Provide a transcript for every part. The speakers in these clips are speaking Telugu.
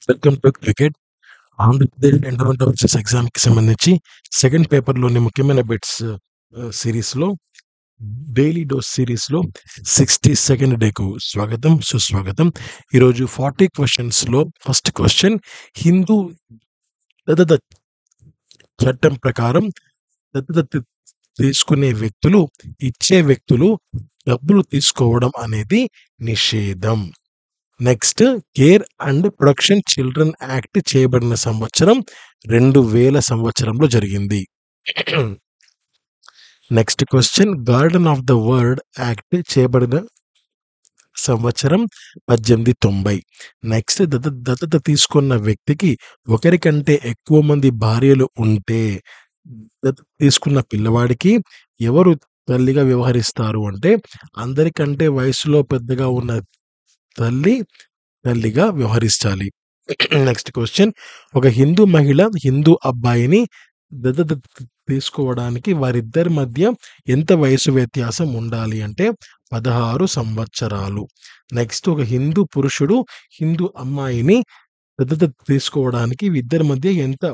Welcome to cricket. Andhra Pradesh endowment officers ఎగ్జామ్‌కి సంబంధించి సెకండ్ పేపర్‌లోని ముఖ్యమైన బిట్స్ సీరీస్‌లో డైలీ డోస్ సీరీస్‌లో 62nd డేకు స్వాగతం, సుస్వాగతం. ఈరోజు 40 క్వెషన్స్‌లో ఫస్ట్ క్వెషన్, హిందూ దత్తత చట్టం ప్రకారం దత్తత తీసుకునే వ్యక్తులు, ఇచ్చే వ్యక్తులు డబ్బులు తీసుకోవడం అనేది నిషేధం. Next, care and protection children act చేయబడిన సంవత్సరం 2000 సంవత్సరంలో జరిగింది. Next question, garden of the world act చేయబడిన సంవత్సరం 1890. నెక్స్ట్, దత్తత తీసుకున్న వ్యక్తికి ఒకరికంటే ఎక్కువ మంది భార్యలు ఉంటే దత్తత తీసుకున్న పిల్లవాడికి ఎవరు తల్లిగా వ్యవహరిస్తారు అంటే, అందరికంటే వయసులో పెద్దగా ఉన్న తల్లిగా వ్యవహరించాలి. నెక్స్ట్ క్వశ్చన్, ఒక హిందూ మహిళ హిందూ అబ్బాయిని దత్తత తీసుకోవడానికి వారిద్దరి మధ్య ఎంత వయసు వ్యత్యాసం ఉండాలి అంటే 16 సంవత్సరాలు. నెక్స్ట్, ఒక హిందూ పురుషుడు హిందూ అమ్మాయిని దత్తత తీసుకోవడానికి ఇద్దరి మధ్య ఎంత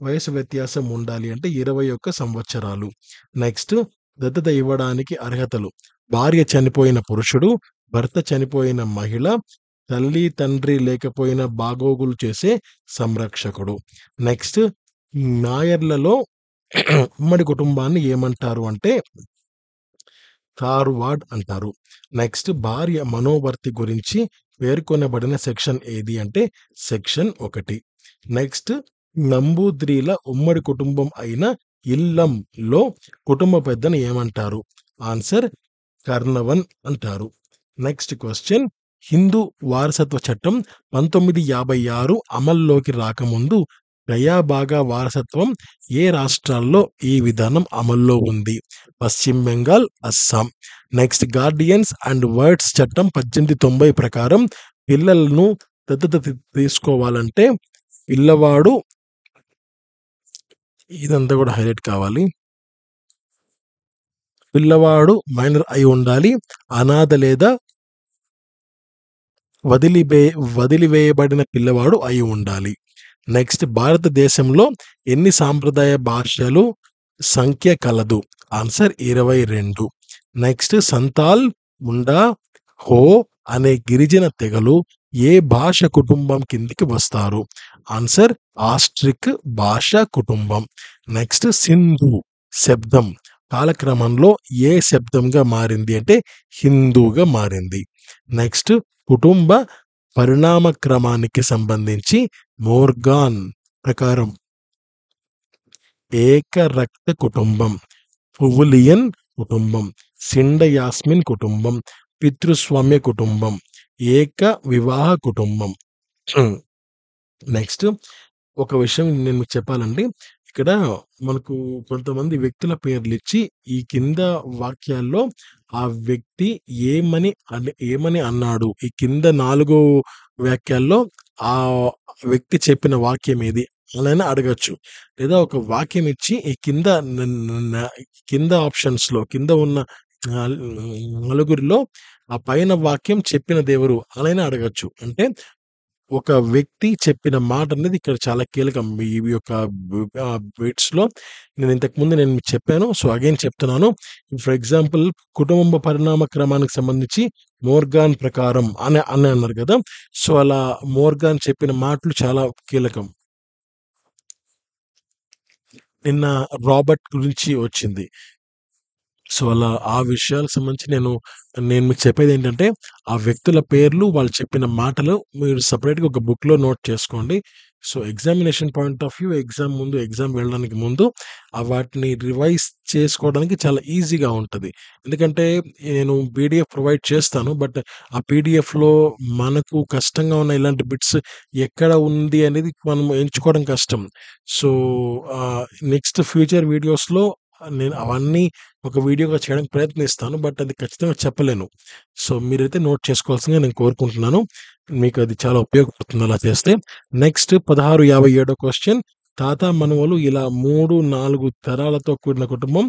వయసు వ్యత్యాసం ఉండాలి అంటే 21 సంవత్సరాలు. నెక్స్ట్, దత్తత ఇవ్వడానికి అర్హతలు: భార్య చనిపోయిన పురుషుడు, భర్త చనిపోయిన మహిళ, తల్లి తండ్రి లేకపోయినా బాగోగులు చేసే సంరక్షకుడు. నెక్స్ట్, నాయర్లలో ఉమ్మడి కుటుంబాన్ని ఏమంటారు అంటే తార్వాడ్ అంటారు. నెక్స్ట్, భార్య మనోవర్తి గురించి పేర్కొనబడిన సెక్షన్ ఏది అంటే సెక్షన్ 1. నెక్స్ట్, నంబూద్రిల ఉమ్మడి కుటుంబం అయిన ఇల్లంలో కుటుంబ పెద్దను ఏమంటారు? ఆన్సర్ కర్ణవన్ అంటారు. నెక్స్ట్ క్వశ్చన్, హిందూ వారసత్వ చట్టం 1956 అమల్లోకి రాకముందు గయాబాగా వారసత్వం ఏ రాష్ట్రాల్లో ఈ విధానం అమల్లో ఉంది? పశ్చిమ Bengal, Assam. Next, guardians and words చట్టం 1890 ప్రకారం పిల్లలను దత్తత తీసుకోవాలంటే పిల్లవాడు, ఇదంతా కూడా హైలైట్ కావాలి, పిల్లవాడు మైనర్ అయి ఉండాలి, అనాథ లేదా వదిలివేయబడిన పిల్లవాడు అయి ఉండాలి. నెక్స్ట్, భారతదేశంలో ఎన్ని సాంప్రదాయ భాషలు సంఖ్య కలదు? ఆన్సర్ 22. నెక్స్ట్, సంతాల్, ముండా, హో అనే గిరిజన తెగలు ఏ భాష కుటుంబం కిందికి వస్తారు? ఆన్సర్ ఆస్ట్రిక్ భాషా కుటుంబం. నెక్స్ట్, సింధు శబ్దం కాలక్రమంలో ఏ శబ్దంగా మారింది అంటే హిందూగా మారింది. నెక్స్ట్, కుటుంబ పరిణామ క్రమానికి సంబంధించి మోర్గాన్ ప్రకారం ఏకరక్త కుటుంబం, పువులియన్ కుటుంబం, సిండయాస్మిన్ కుటుంబం, పితృస్వామ్య కుటుంబం, ఏక వివాహ కుటుంబం. నెక్స్ట్, ఒక విషయం నేను మీకు చెప్పాలండి. ఇక్కడ మనకు కొంతమంది వ్యక్తుల పేర్లు ఇచ్చి ఈ కింద వాక్యాల్లో ఆ వ్యక్తి ఏమని అన్నాడు, ఈ కింద 4 వాక్యాల్లో ఆ వ్యక్తి చెప్పిన వాక్యం ఏది అలానే అడగచ్చు. లేదా ఒక వాక్యం ఇచ్చి ఈ కింద ఆప్షన్స్‌లో కింద ఉన్న నలుగురిలో ఆ పైన వాక్యం చెప్పినదెవరు అలానే అడగచ్చు. అంటే ఒక వ్యక్తి చెప్పిన మాట అనేది ఇక్కడ చాలా కీలకం. ఈ యొక్క బిట్స్‌లో నేను ఇంతకుముందు మీకు చెప్పాను. సో, అగైన్ చెప్తున్నాను. ఫర్ ఎగ్జాంపుల్, కుటుంబ పరిణామ క్రమానికి సంబంధించి మోర్గాన్ ప్రకారం అని అన్నారు కదా! సో, అలా మోర్గాన్ చెప్పిన మాటలు చాలా కీలకం. నిన్న రాబర్ట్ గురించి వచ్చింది. సో, అలా ఆ విషయాలకు సంబంధించి నేను మీకు చెప్పేదేంటంటే, ఆ వ్యక్తుల పేర్లు, వాళ్ళు చెప్పిన మాటలు మీరు సెపరేట్‌గా ఒక బుక్‌లో నోట్ చేసుకోండి. So, examination point of view, exam వెళ్ళడానికి ముందు వాటిని రివైజ్ చేసుకోవడానికి చాలా ఈజీగా ఉంటది. ఎందుకంటే నేను పీడీఎఫ్ ప్రొవైడ్ చేస్తాను. బట్ ఆ పీడీఎఫ్‌లో మనకు కష్టంగా ఉన్న ఇలాంటి బిట్స్ ఎక్కడ ఉంది అనేది మనం ఎంచుకోవడం కష్టం. సో, నెక్స్ట్ ఫ్యూచర్ వీడియోస్‌లో నేను అవన్నీ ఒక వీడియోగా చేయడానికి ప్రయత్నిస్తాను. బట్ అది ఖచ్చితంగా చెప్పలేను. సో, మీరైతే నోట్ చేసుకోవాల్సిందిగా నేను కోరుకుంటున్నాను. మీకు అది చాలా ఉపయోగపడుతుంది అలా చేస్తే. నెక్స్ట్ 1657 క్వెషన్, తాత మనవలు ఇలా 3, 4 తరాలతో కూడిన కుటుంబం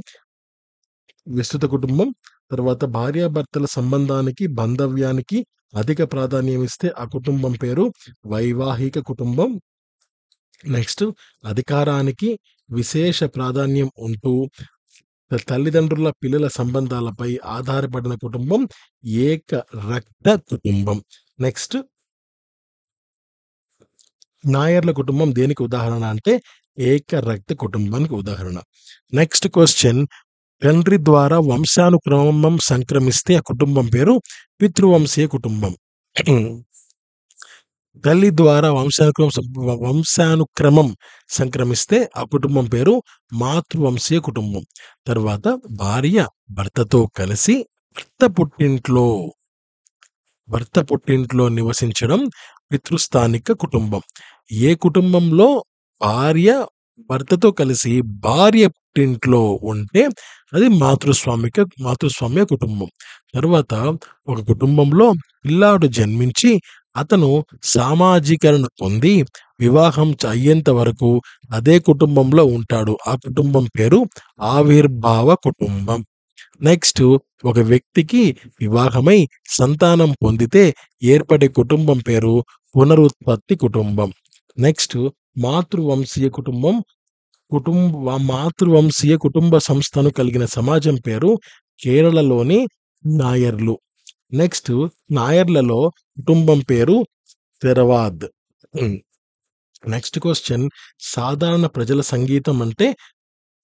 విస్తృత కుటుంబం. తర్వాత భార్యాభర్తల సంబంధానికి, బాంధవ్యానికి అధిక ప్రాధాన్యం ఇస్తే ఆ కుటుంబం పేరు వైవాహిక కుటుంబం. నెక్స్ట్ అధికారానికి విశేష ప్రాధాన్యం ఉంటూ తల్లిదండ్రుల పిల్లల సంబంధాలపై ఆధారపడిన కుటుంబం ఏక రక్త కుటుంబం. నెక్స్ట్ నాయర్ల కుటుంబం దేనికి ఉదాహరణ అంటే ఏక రక్త కుటుంబానికి ఉదాహరణ. నెక్స్ట్ క్వశ్చన్, తండ్రి ద్వారా వంశానుక్రమం సంక్రమిస్తే ఆ కుటుంబం పేరు పితృవంశీయ కుటుంబం. తల్లి ద్వారా వంశానుక్రమం సంక్రమిస్తే ఆ కుటుంబం పేరు మాతృవంశీయ కుటుంబం. తర్వాత భార్య భర్తతో కలిసి భర్త పుట్టింట్లో నివసించడం పితృస్థానిక కుటుంబం. ఏ కుటుంబంలో భార్య భర్తతో కలిసి భార్య పుట్టింట్లో ఉంటే అది మాతృస్వామ్య కుటుంబం. తర్వాత ఒక కుటుంబంలో పిల్లాడు జన్మించి అతను సామాజీకరణ పొంది వివాహం అయ్యేంత వరకు అదే కుటుంబంలో ఉంటాడు. ఆ కుటుంబం పేరు ఆవిర్భావ కుటుంబం. నెక్స్ట్ ఒక వ్యక్తికి వివాహమై సంతానం పొందితే ఏర్పడే కుటుంబం పేరు పునరుత్పత్తి కుటుంబం. నెక్స్ట్ మాతృవంశీయ కుటుంబ సంస్థను కలిగిన సమాజం పేరు కేరళలోని నాయర్లు. నెక్స్ట్ నాయర్లలో కుటుంబం పేరు తెరవాద్. నెక్స్ట్ క్వశ్చన్, సాధారణ ప్రజల సంగీతం అంటే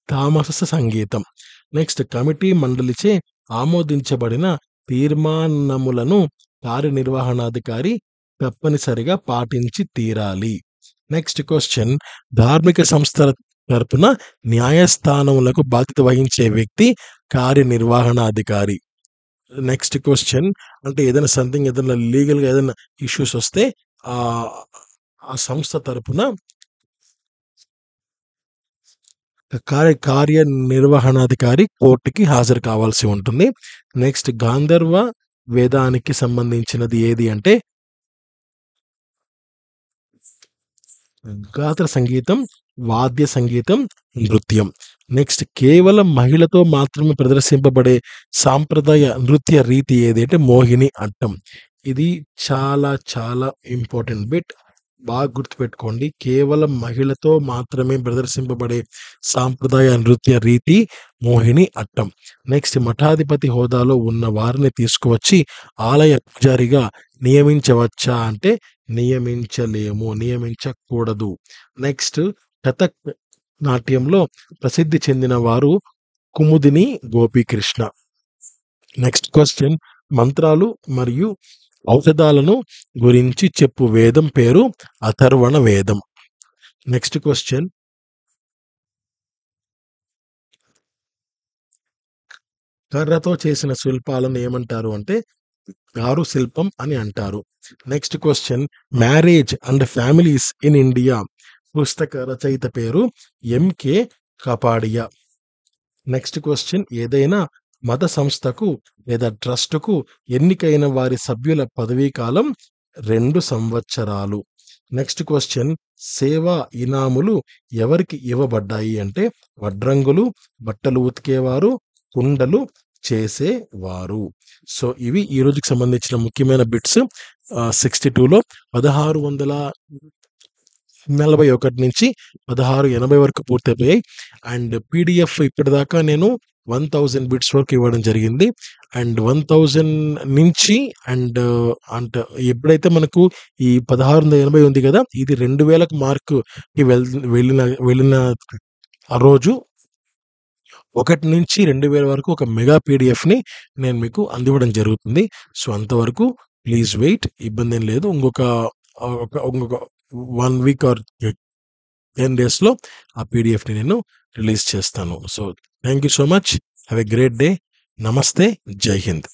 తామస సంగీతం. నెక్స్ట్ కమిటీ మండలిచే ఆమోదించబడిన తీర్మానములను కార్యనిర్వహణాధికారి తప్పనిసరిగా పాటించి తీరాలి. నెక్స్ట్ క్వశ్చన్, ధార్మిక సంస్థల తరపున న్యాయస్థానములకు బాధ్యత వహించే వ్యక్తి కార్యనిర్వహణాధికారి. నెక్స్ట్ క్వశ్చన్, అంటే ఏదైనా లీగల్గా ఏదైనా ఇష్యూస్ వస్తే ఆ సంస్థ తరపున కార్యనిర్వహణాధికారి కోర్టుకి హాజరు కావాల్సి ఉంటుంది. నెక్స్ట్ గాంధర్వ వేదానికి సంబంధించినది ఏది అంటే గాత్ర సంగీతం, వాద్య సంగీతం, నృత్యం. నెక్స్ట్ కేవలం మహిళతో మాత్రమే ప్రదర్శింపబడే సాంప్రదాయ నృత్య రీతి ఏది అంటే మోహిని అట్టం. ఇది చాలా చాలా ఇంపార్టెంట్ బిట్, బాగా గుర్తుపెట్టుకోండి. కేవలం మహిళతో మాత్రమే ప్రదర్శింపబడే సాంప్రదాయ నృత్య రీతి మోహిని అట్టం. నెక్స్ట్ మఠాధిపతి హోదాలో ఉన్న వారిని తీసుకువచ్చి ఆలయ పూజారిగా నియమించవచ్చా అంటే నియమించకూడదు. నెక్స్ట్ కథక్ నాట్యంలో ప్రసిద్ధి చెందిన వారు కుముదిని గోపీకృష్ణ. నెక్స్ట్ క్వశ్చన్, మంత్రాలు మరియు ఔషధాలను గురించి చెప్పు వేదం పేరు అథర్వణ వేదం. నెక్స్ట్ క్వశ్చన్, కర్రతో చేసిన శిల్పాలను ఏమంటారు అంటే గారు శిల్పం అని అంటారు. Next question, marriage and families in India పుస్తక రచయిత పేరు ఎంకే కపాడియా. నెక్స్ట్ క్వశ్చన్, ఏదైనా మత సంస్థకు లేదా ట్రస్టుకు ఎన్నికైన వారి సభ్యుల పదవీ కాలం 2 సంవత్సరాలు. నెక్స్ట్ క్వశ్చన్, సేవా ఇనాములు ఎవరికి ఇవ్వబడ్డాయి అంటే వడ్రంగులు, బట్టలు ఉతికేవారు, కుండలు చేసేవారు. సో ఇవి ఈ రోజుకి సంబంధించిన ముఖ్యమైన బిట్స్. 62లో 1641 నుంచి 1680 వరకు పూర్తయిపోయాయి. అండ్ పీడిఎఫ్ ఇప్పటిదాకా నేను 1000 బిట్స్ వరకు ఇవ్వడం జరిగింది. అండ్ 1000 నుంచి అండ్ అంటే ఎప్పుడైతే మనకు ఈ 1680 ఉంది కదా, ఇది 2000 మార్కుకి వెళ్ళిన ఆ రోజు 1 నుంచి 2000 వరకు ఒక మెగా పీడిఎఫ్ని నేను మీకు అందివ్వడం జరుగుతుంది. సో అంతవరకు ప్లీజ్ వెయిట్, ఇబ్బంది ఏం లేదు. ఇంకొక 1 వీక్ ఆర్ 10 డేస్లో ఆ పీడిఎఫ్ని నేను రిలీజ్ చేస్తాను. So thank you so much. Have a great day. నమస్తే. జై హింద్.